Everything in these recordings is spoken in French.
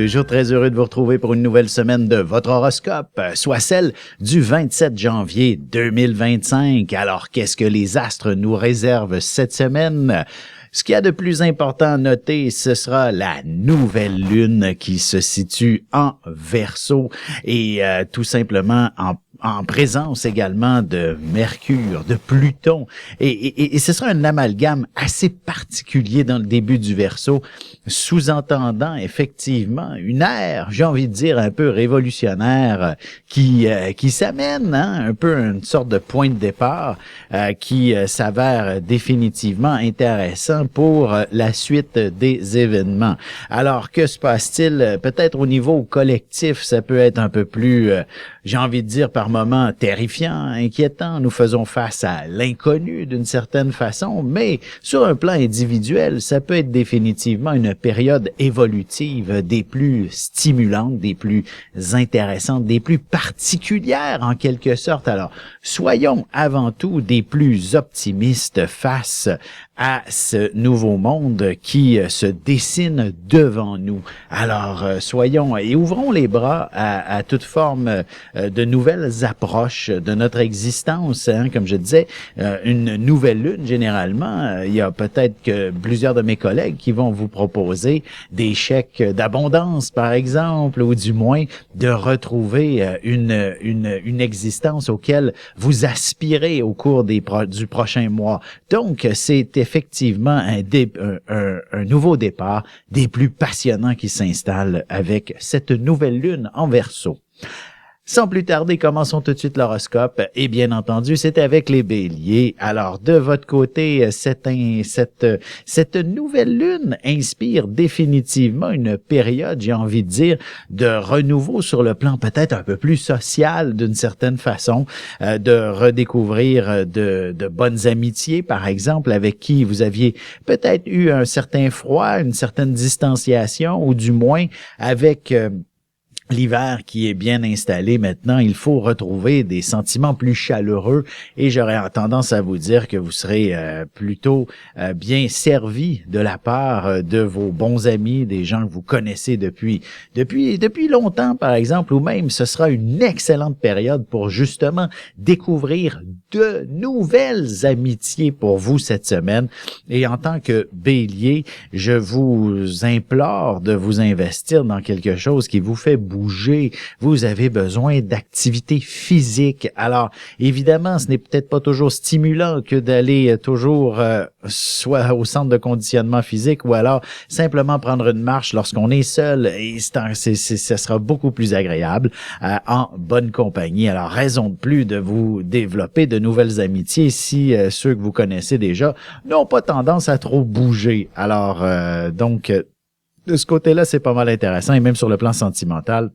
Toujours très heureux de vous retrouver pour une nouvelle semaine de votre horoscope, soit celle du 27 janvier 2025. Alors, qu'est-ce que les astres nous réservent cette semaine? Ce qu'il y a de plus important à noter, ce sera la nouvelle lune qui se situe en Verseau et tout simplement en présence également de Mercure, de Pluton. Et ce sera un amalgame assez particulier dans le début du Verseau, sous-entendant effectivement une ère, j'ai envie de dire, un peu révolutionnaire qui s'amène, un peu une sorte de point de départ qui s'avère définitivement intéressant pour la suite des événements. Alors, que se passe-t-il? Peut-être au niveau collectif, ça peut être un peu plus, j'ai envie de dire, par moments terrifiant, inquiétant. Nous faisons face à l'inconnu d'une certaine façon, mais sur un plan individuel, ça peut être définitivement une période évolutive des plus stimulantes, des plus intéressantes, des plus particulières en quelque sorte. Alors, soyons avant tout des plus optimistes face à ce nouveau monde qui se dessine devant nous. Alors, soyons et ouvrons les bras à toute forme de nouvelles approches de notre existence. Comme je disais, une nouvelle lune, généralement, il y a peut-être que plusieurs de mes collègues qui vont vous proposer des chèques d'abondance, par exemple, ou du moins de retrouver une existence auquel vous aspirez au cours du prochain mois. Donc, c'est effectivement un nouveau départ des plus passionnants qui s'installe avec cette nouvelle lune en Verseau. Sans plus tarder, commençons tout de suite l'horoscope. Et bien entendu, c'est avec les béliers. Alors, de votre côté, cette nouvelle lune inspire définitivement une période, j'ai envie de dire, de renouveau sur le plan peut-être un peu plus social d'une certaine façon, de redécouvrir de bonnes amitiés, par exemple, avec qui vous aviez peut-être eu un certain froid, une certaine distanciation, ou du moins avec l'hiver qui est bien installé maintenant, il faut retrouver des sentiments plus chaleureux et j'aurais tendance à vous dire que vous serez plutôt bien servi de la part de vos bons amis, des gens que vous connaissez depuis longtemps par exemple, ou même ce sera une excellente période pour justement découvrir de nouvelles amitiés pour vous cette semaine. Et en tant que Bélier, je vous implore de vous investir dans quelque chose qui vous fait bouger. Vous avez besoin d'activité physique. Alors, évidemment, ce n'est peut-être pas toujours stimulant que d'aller toujours soit au centre de conditionnement physique ou alors simplement prendre une marche lorsqu'on est seul. Et ça sera beaucoup plus agréable en bonne compagnie. Alors, raison de plus de vous développer de nouvelles amitiés si ceux que vous connaissez déjà n'ont pas tendance à trop bouger. Alors, donc, de ce côté-là, c'est pas mal intéressant et même sur le plan sentimental,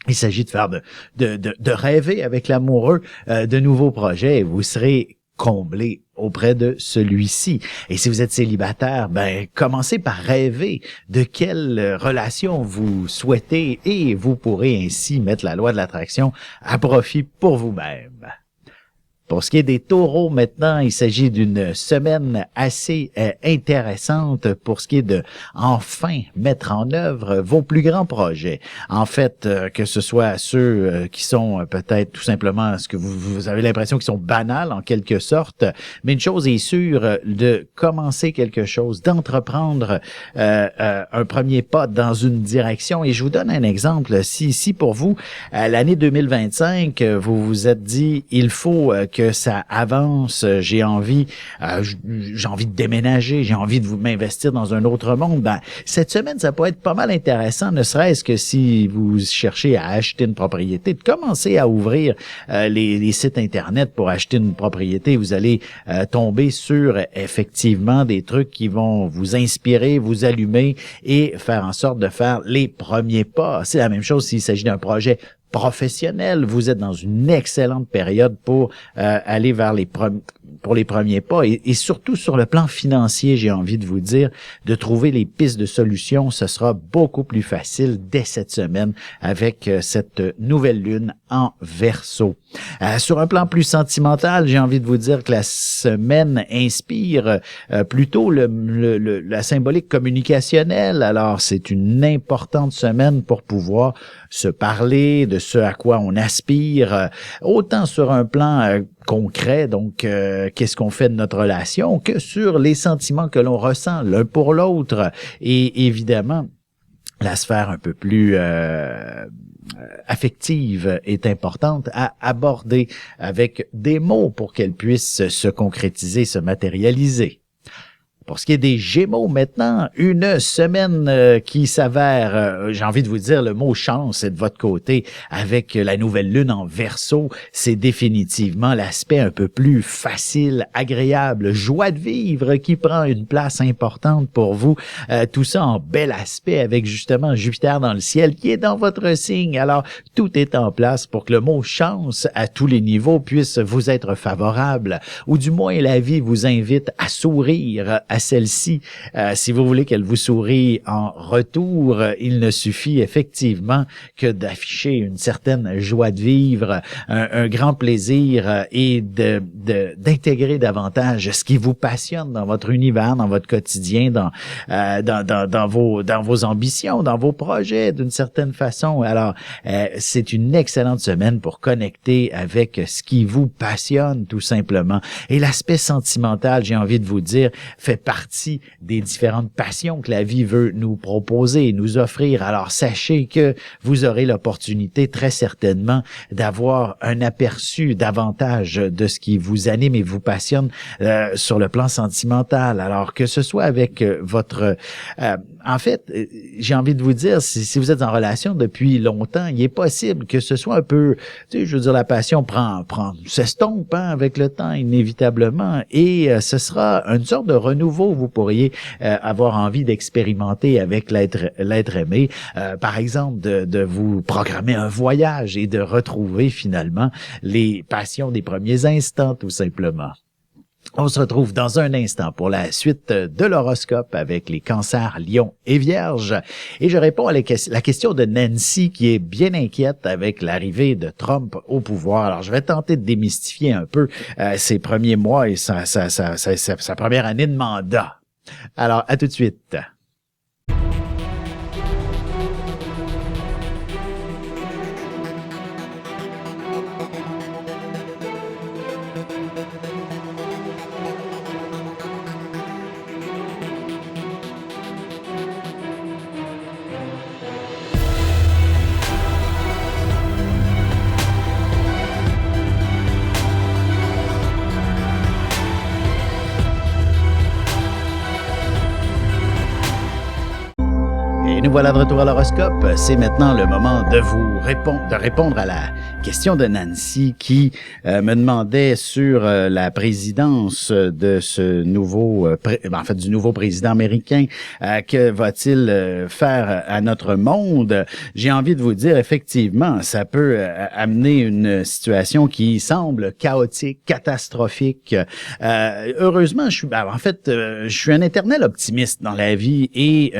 il s'agit de faire de rêver avec l'amoureux de nouveaux projets et vous serez comblé auprès de celui-ci. Et si vous êtes célibataire, commencez par rêver de quelle relation vous souhaitez et vous pourrez ainsi mettre la loi de l'attraction à profit pour vous-même. Pour ce qui est des taureaux, maintenant, il s'agit d'une semaine assez intéressante pour ce qui est de enfin mettre en œuvre vos plus grands projets. En fait, que ce soit ceux qui sont peut-être tout simplement ce que vous avez l'impression qu'ils sont banals en quelque sorte, mais une chose est sûre, de commencer quelque chose, d'entreprendre un premier pas dans une direction. Et je vous donne un exemple. Si pour vous, l'année 2025, vous vous êtes dit, il faut que ça avance, j'ai envie de déménager, j'ai envie de m'investir dans un autre monde, cette semaine, ça peut être pas mal intéressant, ne serait-ce que si vous cherchez à acheter une propriété, de commencer à ouvrir les sites Internet pour acheter une propriété. Vous allez tomber sur effectivement des trucs qui vont vous inspirer, vous allumer et faire en sorte de faire les premiers pas. C'est la même chose s'il s'agit d'un projet professionnel. Vous êtes dans une excellente période pour aller vers pour les premiers pas et surtout sur le plan financier, j'ai envie de vous dire, de trouver les pistes de solutions. Ce sera beaucoup plus facile dès cette semaine avec cette nouvelle lune en Verseau. Sur un plan plus sentimental, j'ai envie de vous dire que la semaine inspire plutôt la symbolique communicationnelle. Alors, c'est une importante semaine pour pouvoir se parler de ce à quoi on aspire, autant sur un plan concret, donc qu'est-ce qu'on fait de notre relation, que sur les sentiments que l'on ressent l'un pour l'autre. Et évidemment, la sphère un peu plus affective est importante à aborder avec des mots pour qu'elle puisse se concrétiser, se matérialiser. Pour ce qui est des Gémeaux maintenant, une semaine qui s'avère, j'ai envie de vous dire, le mot chance est de votre côté avec la nouvelle lune en Verseau. C'est définitivement l'aspect un peu plus facile, agréable, joie de vivre qui prend une place importante pour vous. Tout ça en bel aspect avec justement Jupiter dans le ciel qui est dans votre signe. Alors, tout est en place pour que le mot chance à tous les niveaux puisse vous être favorable, ou du moins la vie vous invite à sourire à celle-ci. Si vous voulez qu'elle vous sourie en retour, il ne suffit effectivement que d'afficher une certaine joie de vivre, un grand plaisir et d'intégrer davantage ce qui vous passionne dans votre univers, dans votre quotidien, dans vos ambitions, dans vos projets d'une certaine façon. Alors, c'est une excellente semaine pour connecter avec ce qui vous passionne tout simplement. Et l'aspect sentimental, j'ai envie de vous dire, fait partie des différentes passions que la vie veut nous proposer, nous offrir. Alors, sachez que vous aurez l'opportunité très certainement d'avoir un aperçu davantage de ce qui vous anime et vous passionne sur le plan sentimental. Alors, que ce soit avec votre... en fait, j'ai envie de vous dire, si vous êtes en relation depuis longtemps, il est possible que ce soit un peu... Tu sais, je veux dire, la passion s'estompe avec le temps, inévitablement, et ce sera une sorte de renouveau. Vous pourriez avoir envie d'expérimenter avec l'être aimé. Par exemple, de vous programmer un voyage et de retrouver finalement les passions des premiers instants, tout simplement. On se retrouve dans un instant pour la suite de l'horoscope avec les cancers, lions et vierges. Et je réponds à la question de Nancy qui est bien inquiète avec l'arrivée de Trump au pouvoir. Alors, je vais tenter de démystifier un peu ses premiers mois et sa première année de mandat. Alors, à tout de suite. Nous voilà de retour à l'horoscope. C'est maintenant le moment de vous répondre à la question de Nancy qui me demandait sur la présidence de ce nouveau, du nouveau président américain. Que va-t-il faire à notre monde? J'ai envie de vous dire, effectivement, ça peut amener une situation qui semble chaotique, catastrophique. Heureusement, je suis un éternel optimiste dans la vie et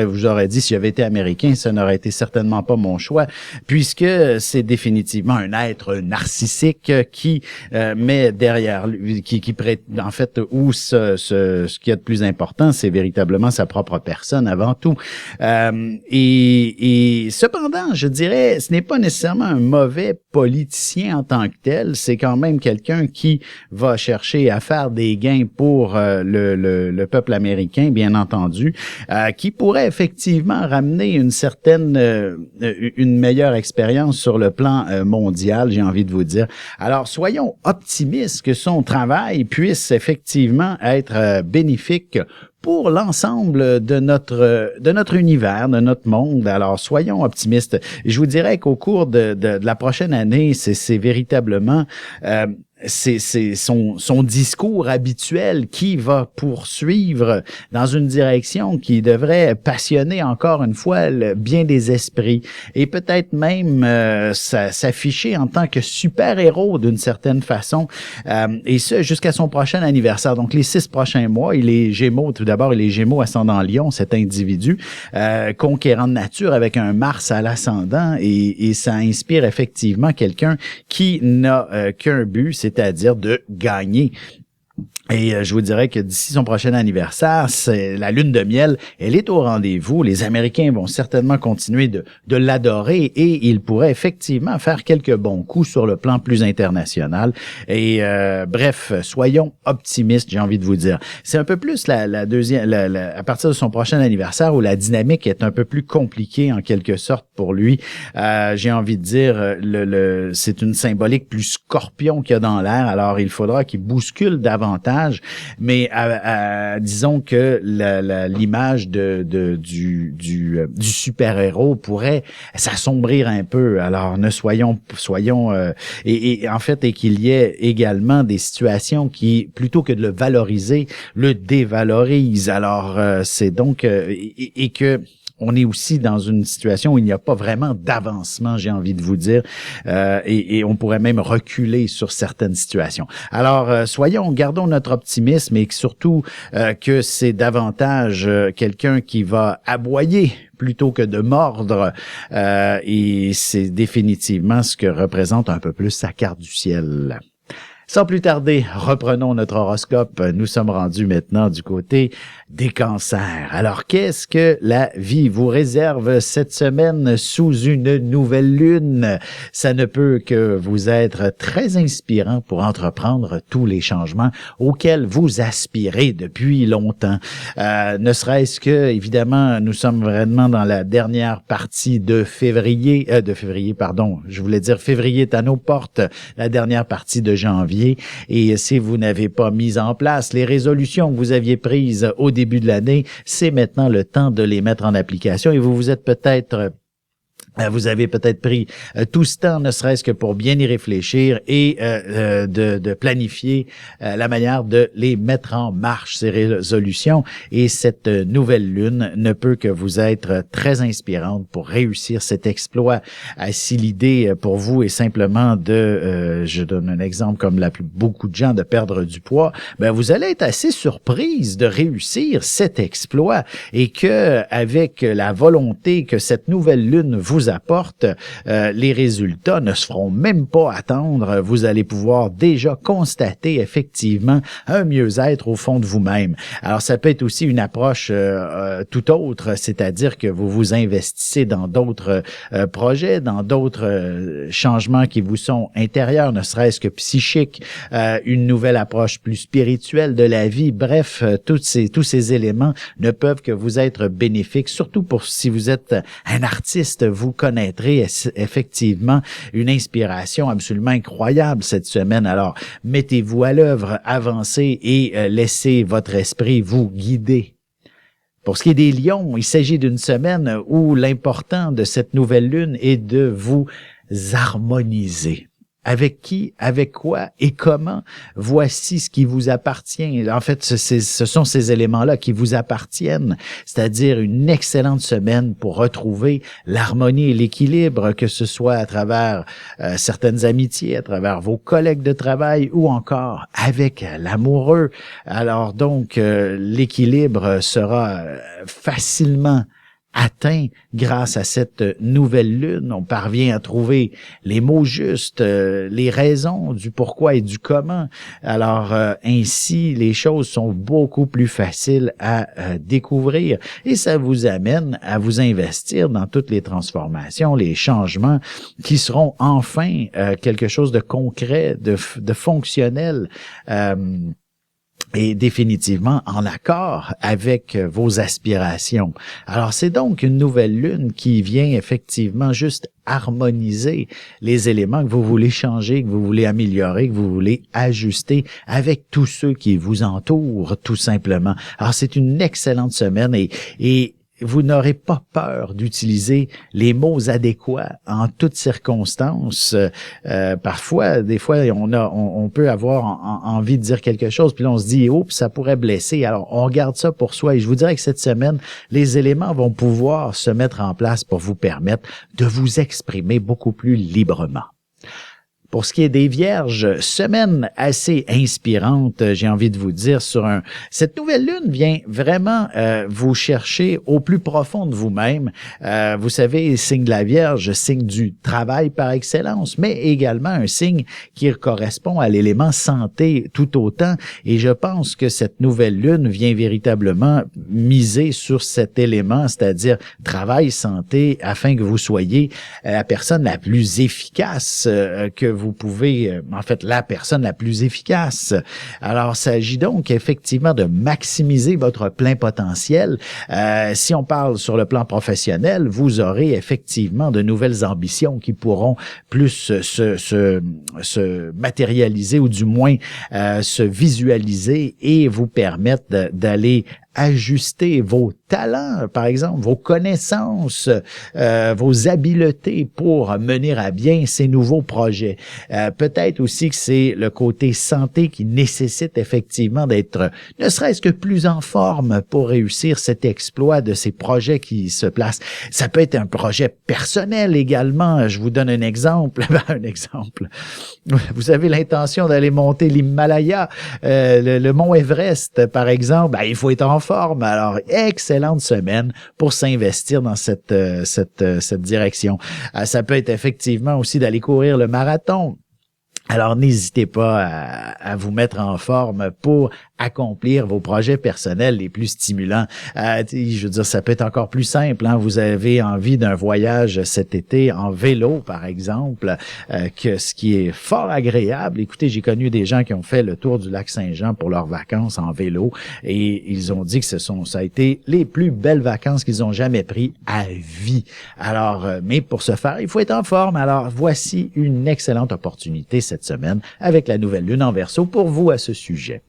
vous aurais dit, si j'avais été américain, ça n'aurait été certainement pas mon choix, puisque c'est définitivement un être narcissique qui met derrière lui, ce qui est de plus important, c'est véritablement sa propre personne avant tout. Et cependant, je dirais, ce n'est pas nécessairement un mauvais politicien en tant que tel, c'est quand même quelqu'un qui va chercher à faire des gains pour le peuple américain, bien entendu, qui pourrait effectivement ramener une meilleure expérience sur le plan mondial, j'ai envie de vous dire. Alors, soyons optimistes que son travail puisse effectivement être bénéfique pour l'ensemble de notre univers, de notre monde. Alors, soyons optimistes. Je vous dirais qu'au cours de la prochaine année, c'est véritablement c'est son discours habituel qui va poursuivre dans une direction qui devrait passionner encore une fois bien des esprits et peut-être même s'afficher en tant que super-héros d'une certaine façon, et ce jusqu'à son prochain anniversaire. Donc les 6 prochains mois, il est Gémeaux, tout d'abord il est Gémeaux ascendant Lion, cet individu conquérant de nature avec un Mars à l'ascendant, et ça inspire effectivement quelqu'un qui n'a qu'un but, c'est-à-dire de gagner. Et je vous dirais que d'ici son prochain anniversaire, c'est la lune de miel, elle est au rendez-vous. Les Américains vont certainement continuer de l'adorer et il pourrait effectivement faire quelques bons coups sur le plan plus international. Et bref, soyons optimistes, j'ai envie de vous dire. C'est un peu plus la deuxième, à partir de son prochain anniversaire où la dynamique est un peu plus compliquée en quelque sorte pour lui. J'ai envie de dire, c'est une symbolique plus scorpion qu'il y a dans l'air. Alors il faudra qu'il bouscule davantage. Mais disons que l'image du super-héros pourrait s'assombrir un peu. Alors soyons et en fait, et qu'il y ait également des situations qui, plutôt que de le valoriser, le dévalorisent. Alors c'est donc et que on est aussi dans une situation où il n'y a pas vraiment d'avancement, j'ai envie de vous dire, et on pourrait même reculer sur certaines situations. Alors, gardons notre optimisme et surtout que c'est davantage quelqu'un qui va aboyer plutôt que de mordre, et c'est définitivement ce que représente un peu plus sa carte du ciel. Sans plus tarder, reprenons notre horoscope. Nous sommes rendus maintenant du côté des cancers. Alors, qu'est-ce que la vie vous réserve cette semaine sous une nouvelle lune? Ça ne peut que vous être très inspirant pour entreprendre tous les changements auxquels vous aspirez depuis longtemps. Ne serait-ce que, évidemment, nous sommes vraiment dans la dernière partie de février, je voulais dire février est à nos portes, la dernière partie de janvier. Et si vous n'avez pas mis en place les résolutions que vous aviez prises au début de l'année, c'est maintenant le temps de les mettre en application et vous avez peut-être pris tout ce temps, ne serait-ce que pour bien y réfléchir et de planifier la manière de les mettre en marche, ces résolutions. Et cette nouvelle lune ne peut que vous être très inspirante pour réussir cet exploit. Si l'idée pour vous est simplement je donne un exemple comme beaucoup de gens, de perdre du poids, ben vous allez être assez surprise de réussir cet exploit et que avec la volonté que cette nouvelle lune vous apporte, les résultats ne se feront même pas attendre. Vous allez pouvoir déjà constater effectivement un mieux-être au fond de vous-même. Alors ça peut être aussi une approche tout autre, c'est-à-dire que vous vous investissez dans d'autres projets, dans d'autres changements qui vous sont intérieurs, ne serait-ce que psychiques, une nouvelle approche plus spirituelle de la vie. Bref, tous ces éléments ne peuvent que vous être bénéfiques, surtout pour si vous êtes un artiste, vous connaîtrez effectivement une inspiration absolument incroyable cette semaine. Alors, mettez-vous à l'œuvre, avancez et laissez votre esprit vous guider. Pour ce qui est des lions, il s'agit d'une semaine où l'important de cette nouvelle lune est de vous harmoniser. Avec qui, avec quoi et comment? Voici ce qui vous appartient. En fait, ce sont ces éléments-là qui vous appartiennent, c'est-à-dire une excellente semaine pour retrouver l'harmonie et l'équilibre, que ce soit à travers certaines amitiés, à travers vos collègues de travail ou encore avec l'amoureux. Alors donc, l'équilibre sera facilement atteint grâce à cette nouvelle lune. On parvient à trouver les mots justes, les raisons du pourquoi et du comment. Alors ainsi, les choses sont beaucoup plus faciles à découvrir et ça vous amène à vous investir dans toutes les transformations, les changements qui seront enfin quelque chose de concret, de fonctionnel. Et définitivement en accord avec vos aspirations. Alors, c'est donc une nouvelle lune qui vient effectivement juste harmoniser les éléments que vous voulez changer, que vous voulez améliorer, que vous voulez ajuster avec tous ceux qui vous entourent, tout simplement. Alors, c'est une excellente semaine et vous n'aurez pas peur d'utiliser les mots adéquats en toutes circonstances. Parfois, des fois, on peut avoir envie de dire quelque chose, puis là, on se dit, oups, ça pourrait blesser. Alors, on garde ça pour soi. Et je vous dirais que cette semaine, les éléments vont pouvoir se mettre en place pour vous permettre de vous exprimer beaucoup plus librement. Pour ce qui est des Vierges, semaine assez inspirante, j'ai envie de vous dire, cette nouvelle lune vient vraiment vous chercher au plus profond de vous-même. Vous savez, signe de la Vierge, signe du travail par excellence, mais également un signe qui correspond à l'élément santé tout autant. Et je pense que cette nouvelle lune vient véritablement miser sur cet élément, c'est-à-dire travail, santé, afin que vous soyez la personne la plus efficace que vous pouvez, la personne la plus efficace. Alors, il s'agit donc effectivement de maximiser votre plein potentiel. Si on parle sur le plan professionnel, vous aurez effectivement de nouvelles ambitions qui pourront plus se matérialiser ou du moins se visualiser et vous permettre d'aller ajuster vos talents, par exemple, vos connaissances, vos habiletés pour mener à bien ces nouveaux projets. Peut-être aussi que c'est le côté santé qui nécessite effectivement d'être ne serait-ce que plus en forme pour réussir cet exploit de ces projets qui se placent. Ça peut être un projet personnel également. Je vous donne un exemple. Un exemple. Vous avez l'intention d'aller monter l'Himalaya, le mont Everest, par exemple. Il faut être en forme. Alors, excellente semaine pour s'investir dans cette direction. Ça peut être effectivement aussi d'aller courir le marathon. Alors, n'hésitez pas à vous mettre en forme pour accomplir vos projets personnels les plus stimulants. Je veux dire, ça peut être encore plus simple. Vous avez envie d'un voyage cet été en vélo, par exemple, que ce qui est fort agréable. Écoutez, j'ai connu des gens qui ont fait le tour du lac Saint-Jean pour leurs vacances en vélo et ils ont dit que ça a été les plus belles vacances qu'ils ont jamais prises à vie. Alors, mais pour ce faire, il faut être en forme. Alors, voici une excellente opportunité cette semaine avec la nouvelle lune en Verseau pour vous à ce sujet.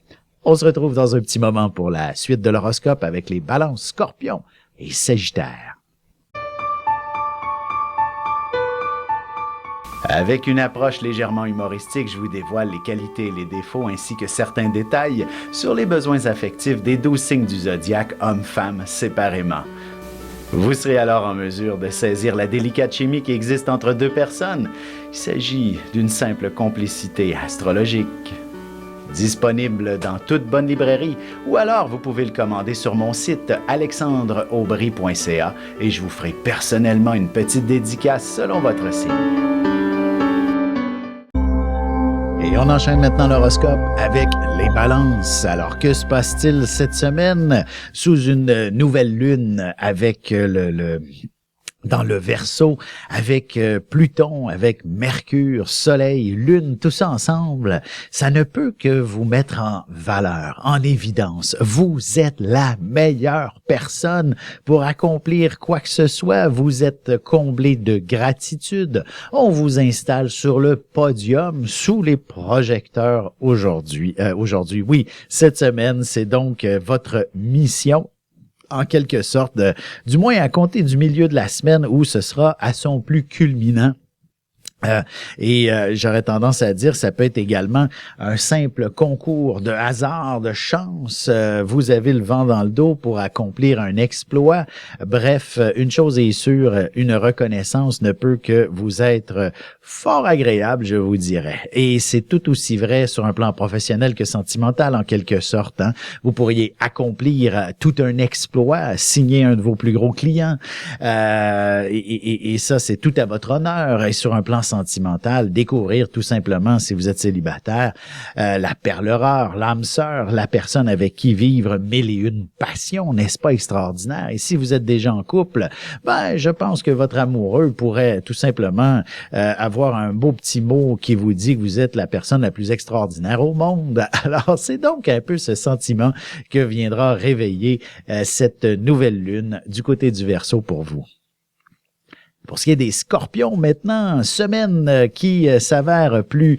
On se retrouve dans un petit moment pour la suite de l'horoscope avec les balances, scorpions et sagittaires. Avec une approche légèrement humoristique, je vous dévoile les qualités et les défauts ainsi que certains détails sur les besoins affectifs des 12 signes du zodiaque, hommes-femmes séparément. Vous serez alors en mesure de saisir la délicate chimie qui existe entre deux personnes. Il s'agit d'une simple complicité astrologique. Disponible dans toute bonne librairie ou alors vous pouvez le commander sur mon site alexandreaubry.ca et je vous ferai personnellement une petite dédicace selon votre signe. Et on enchaîne maintenant l'horoscope avec les balances. Alors, que se passe-t-il cette semaine sous une nouvelle lune avec dans le Verseau, avec Pluton, avec Mercure, Soleil, Lune, tout ça ensemble, ça ne peut que vous mettre en valeur, en évidence. Vous êtes la meilleure personne pour accomplir quoi que ce soit. Vous êtes comblé de gratitude. On vous installe sur le podium sous les projecteurs aujourd'hui. Oui, cette semaine, c'est donc votre mission en quelque sorte, du moins à compter du milieu de la semaine où ce sera à son plus culminant. J'aurais tendance à dire ça peut être également un simple concours de hasard, de chance. Vous avez le vent dans le dos pour accomplir un exploit. Bref, une chose est sûre, une reconnaissance ne peut que vous être fort agréable, je vous dirais. Et c'est tout aussi vrai sur un plan professionnel que sentimental en quelque sorte. Vous pourriez accomplir tout un exploit, signer un de vos plus gros clients. Et ça, c'est tout à votre honneur. Et sur un plan sentimental, découvrir tout simplement, si vous êtes célibataire, la perle rare, l'âme sœur, la personne avec qui vivre mille et une passions, n'est-ce pas extraordinaire? Et si vous êtes déjà en couple, je pense que votre amoureux pourrait tout simplement avoir un beau petit mot qui vous dit que vous êtes la personne la plus extraordinaire au monde. Alors, c'est donc un peu ce sentiment que viendra réveiller cette nouvelle lune du côté du Verseau pour vous. Pour ce qui est des Scorpions, maintenant, semaine qui s'avère plus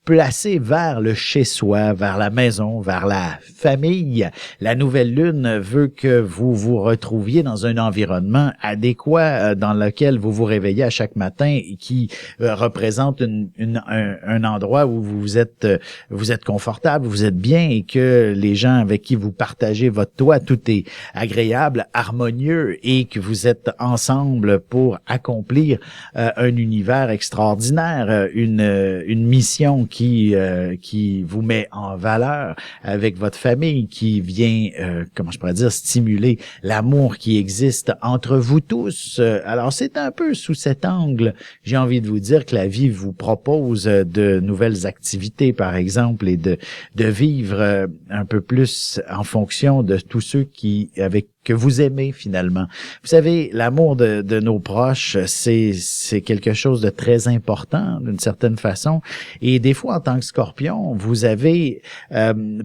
placé vers le chez-soi, vers la maison, vers la famille. La nouvelle lune veut que vous vous retrouviez dans un environnement adéquat dans lequel vous vous réveillez à chaque matin et qui représente un endroit où vous êtes confortable, vous êtes bien et que les gens avec qui vous partagez votre toit, tout est agréable, harmonieux et que vous êtes ensemble pour accomplir un univers extraordinaire, une mission qui vous met en valeur avec votre famille, qui vient, stimuler l'amour qui existe entre vous tous. Alors, c'est un peu sous cet angle, j'ai envie de vous dire que la vie vous propose de nouvelles activités, par exemple, et de vivre un peu plus en fonction de tous ceux que vous aimez finalement. Vous savez, l'amour de nos proches, c'est quelque chose de très important d'une certaine façon. Et des fois, en tant que Scorpion, vous avez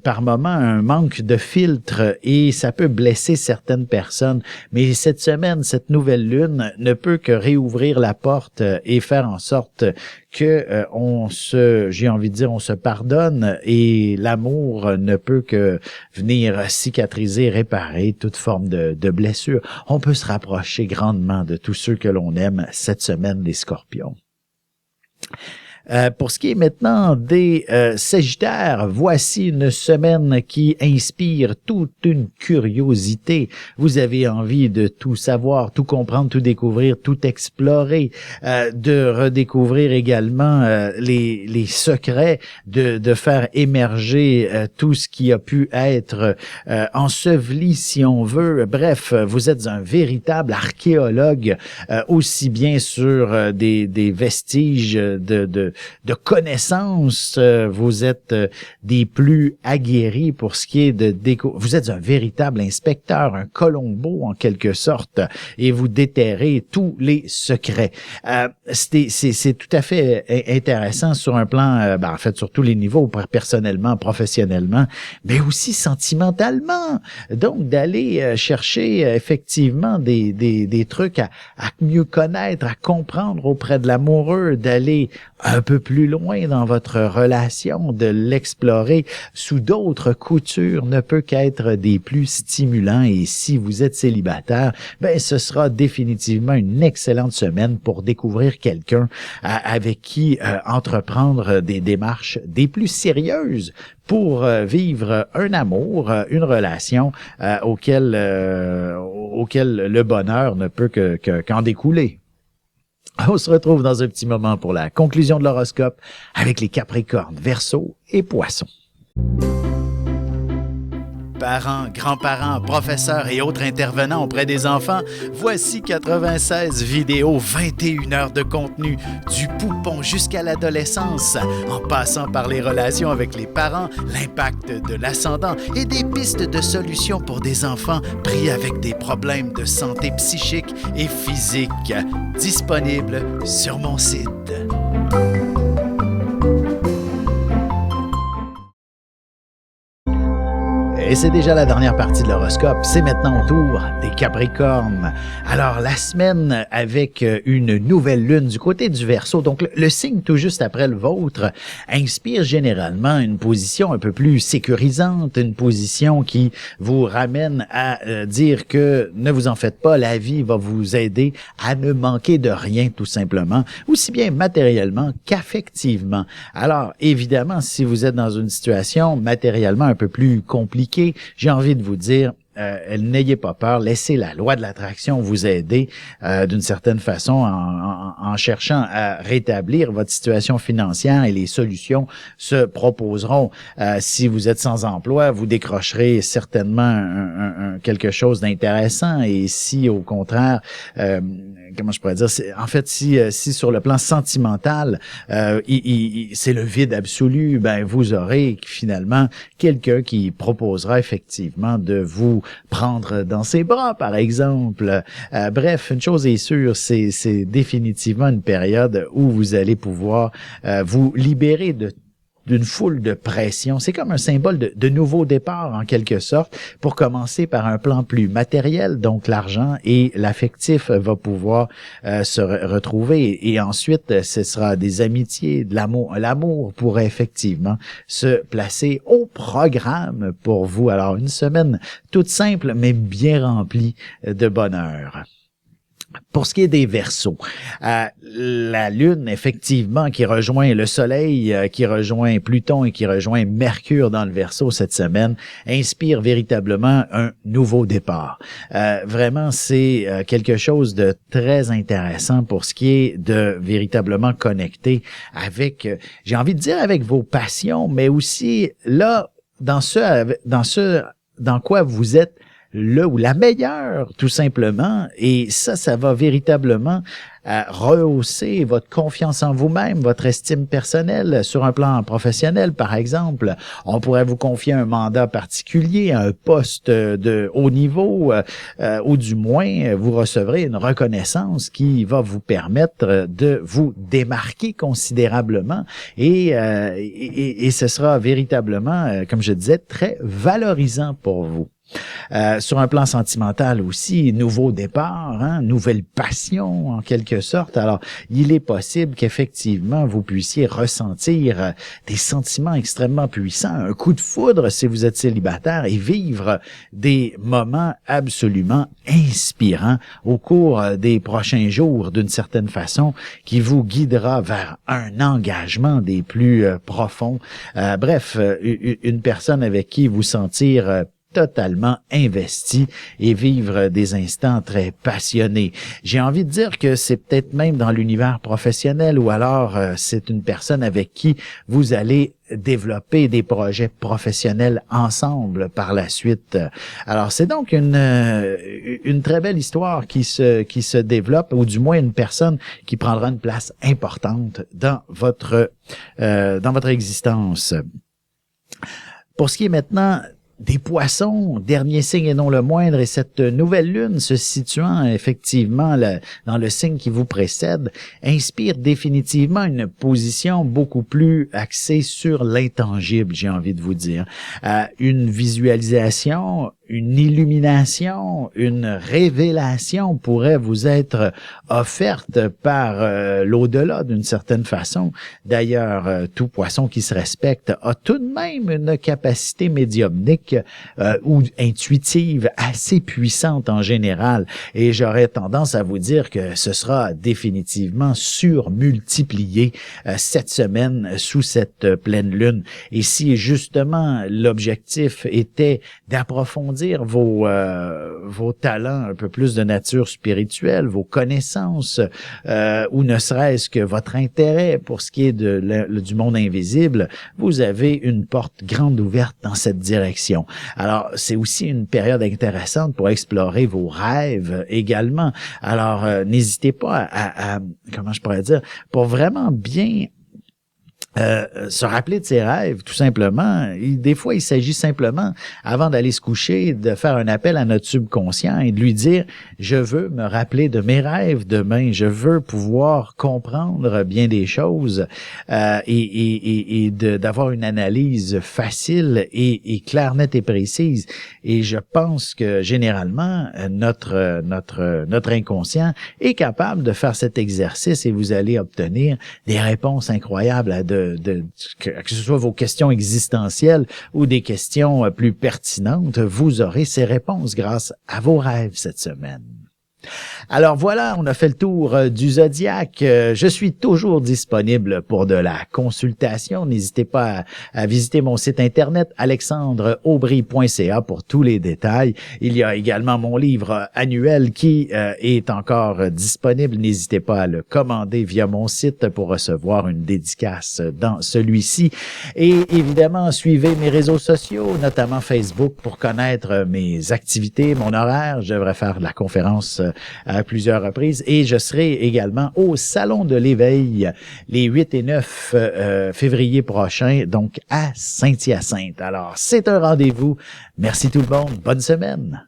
par moment un manque de filtre et ça peut blesser certaines personnes. Mais cette semaine, cette nouvelle lune ne peut que réouvrir la porte et faire en sorte que on se pardonne et l'amour ne peut que venir cicatriser, réparer toute forme de blessure. On peut se rapprocher grandement de tous ceux que l'on aime cette semaine, les Scorpions. Pour ce qui est maintenant des Sagittaires, voici une semaine qui inspire toute une curiosité. Vous avez envie de tout savoir, tout comprendre, tout découvrir, tout explorer, de redécouvrir également les secrets, de faire émerger tout ce qui a pu être enseveli, si on veut. Bref, vous êtes un véritable archéologue, aussi bien sur des vestiges de connaissances, vous êtes des plus aguerris pour ce qui est de vous êtes un véritable inspecteur, un Colombo en quelque sorte, et vous déterrez tous les secrets. C'est tout à fait intéressant sur un plan, en fait sur tous les niveaux, personnellement, professionnellement, mais aussi sentimentalement. Donc d'aller chercher effectivement des trucs à mieux connaître, à comprendre auprès de l'amoureux, d'aller un peu plus loin dans votre relation, de l'explorer sous d'autres coutures ne peut qu'être des plus stimulants. Et si vous êtes célibataire, ce sera définitivement une excellente semaine pour découvrir quelqu'un avec qui entreprendre des démarches des plus sérieuses pour vivre un amour, une relation auquel le bonheur ne peut qu'en découler. On se retrouve dans un petit moment pour la conclusion de l'horoscope avec les Capricornes, Verseaux et Poissons. Parents, grands-parents, professeurs et autres intervenants auprès des enfants, voici 96 vidéos, 21 heures de contenu, du poupon jusqu'à l'adolescence, en passant par les relations avec les parents, l'impact de l'ascendant et des pistes de solutions pour des enfants pris avec des problèmes de santé psychique et physique. Disponible sur mon site. Et c'est déjà la dernière partie de l'horoscope. C'est maintenant au tour des Capricornes. Alors, la semaine avec une nouvelle lune du côté du Verseau, donc le signe tout juste après le vôtre, inspire généralement une position un peu plus sécurisante, une position qui vous ramène à dire que ne vous en faites pas, la vie va vous aider à ne manquer de rien tout simplement, aussi bien matériellement qu'affectivement. Alors, évidemment, si vous êtes dans une situation matériellement un peu plus compliquée, j'ai envie de vous dire, n'ayez pas peur, laissez la loi de l'attraction vous aider d'une certaine façon en cherchant à rétablir votre situation financière et les solutions se proposeront. Si vous êtes sans emploi, vous décrocherez certainement quelque chose d'intéressant et si au contraire, comment je pourrais dire, en fait si sur le plan sentimental c'est le vide absolu, vous aurez finalement quelqu'un qui proposera effectivement de vous prendre dans ses bras, par exemple. Bref, une chose est sûre, c'est définitivement une période où vous allez pouvoir vous libérer de d'une foule de pression. C'est comme un symbole de nouveau départ, en quelque sorte, pour commencer par un plan plus matériel, donc l'argent et l'affectif va pouvoir se retrouver. Et ensuite, ce sera des amitiés, de l'amour. L'amour pourrait effectivement se placer au programme pour vous. Alors, une semaine toute simple, mais bien remplie de bonheur. Pour ce qui est des Verseaux, la Lune, effectivement, qui rejoint le Soleil, qui rejoint Pluton et qui rejoint Mercure dans le Verseau cette semaine, inspire véritablement un nouveau départ. Vraiment, c'est quelque chose de très intéressant pour ce qui est de véritablement connecter avec, j'ai envie de dire avec vos passions, mais aussi là, dans quoi vous êtes le ou la meilleure, tout simplement. Et ça va véritablement rehausser votre confiance en vous-même, votre estime personnelle sur un plan professionnel, par exemple. On pourrait vous confier un mandat particulier, un poste de haut niveau, ou du moins, vous recevrez une reconnaissance qui va vous permettre de vous démarquer considérablement et ce sera véritablement, comme je disais, très valorisant pour vous. Sur un plan sentimental aussi, nouveau départ, nouvelle passion en quelque sorte. Alors, il est possible qu'effectivement vous puissiez ressentir des sentiments extrêmement puissants, un coup de foudre si vous êtes célibataire et vivre des moments absolument inspirants au cours des prochains jours d'une certaine façon qui vous guidera vers un engagement des plus profonds. Bref, une personne avec qui vous sentir totalement investi et vivre des instants très passionnés. J'ai envie de dire que c'est peut-être même dans l'univers professionnel ou alors c'est une personne avec qui vous allez développer des projets professionnels ensemble par la suite. Alors c'est donc une très belle histoire qui se développe, ou du moins une personne qui prendra une place importante dans votre existence. Pour ce qui est maintenant des Poissons, dernier signe et non le moindre, et cette nouvelle lune se situant effectivement dans le signe qui vous précède, inspire définitivement une position beaucoup plus axée sur l'intangible, j'ai envie de vous dire. Une visualisation, une illumination, une révélation pourrait vous être offerte par l'au-delà d'une certaine façon. D'ailleurs, tout poisson qui se respecte a tout de même une capacité médiumnique ou intuitive assez puissante en général. Et j'aurais tendance à vous dire que ce sera définitivement surmultiplié cette semaine sous cette pleine lune. Et si justement l'objectif était d'approfondir vos talents un peu plus de nature spirituelle, vos connaissances, ou ne serait-ce que votre intérêt pour ce qui est du monde invisible, vous avez une porte grande ouverte dans cette direction. Alors, c'est aussi une période intéressante pour explorer vos rêves également. Alors, n'hésitez pas à comment je pourrais dire, pour vraiment bien se rappeler de ses rêves, tout simplement. Des fois, il s'agit simplement, avant d'aller se coucher, de faire un appel à notre subconscient et de lui dire « Je veux me rappeler de mes rêves demain, je veux pouvoir comprendre bien des choses et d'avoir une analyse facile et claire, nette et précise. » Et je pense que généralement, notre inconscient est capable de faire cet exercice et vous allez obtenir des réponses incroyables à que ce soit vos questions existentielles ou des questions plus pertinentes, vous aurez ces réponses grâce à vos rêves cette semaine. Alors voilà, on a fait le tour du zodiaque. Je suis toujours disponible pour de la consultation. N'hésitez pas à visiter mon site internet alexandreaubry.ca pour tous les détails. Il y a également mon livre annuel qui est encore disponible. N'hésitez pas à le commander via mon site pour recevoir une dédicace dans celui-ci. Et évidemment, suivez mes réseaux sociaux, notamment Facebook, pour connaître mes activités, mon horaire. Je devrais faire de la conférence à plusieurs reprises et je serai également au Salon de l'Éveil les 8 et 9 février prochains, donc à Saint-Hyacinthe. Alors, c'est un rendez-vous. Merci tout le monde. Bonne semaine.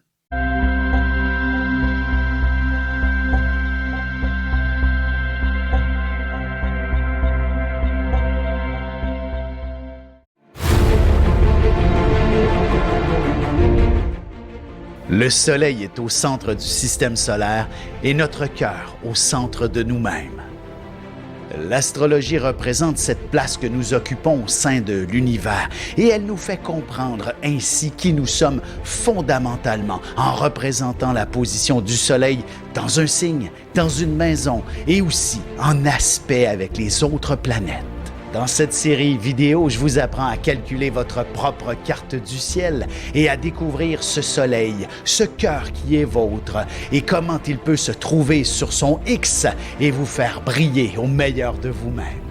Le Soleil est au centre du système solaire et notre cœur au centre de nous-mêmes. L'astrologie représente cette place que nous occupons au sein de l'univers et elle nous fait comprendre ainsi qui nous sommes fondamentalement en représentant la position du Soleil dans un signe, dans une maison et aussi en aspect avec les autres planètes. Dans cette série vidéo, je vous apprends à calculer votre propre carte du ciel et à découvrir ce soleil, ce cœur qui est vôtre et comment il peut se trouver sur son X et vous faire briller au meilleur de vous-même.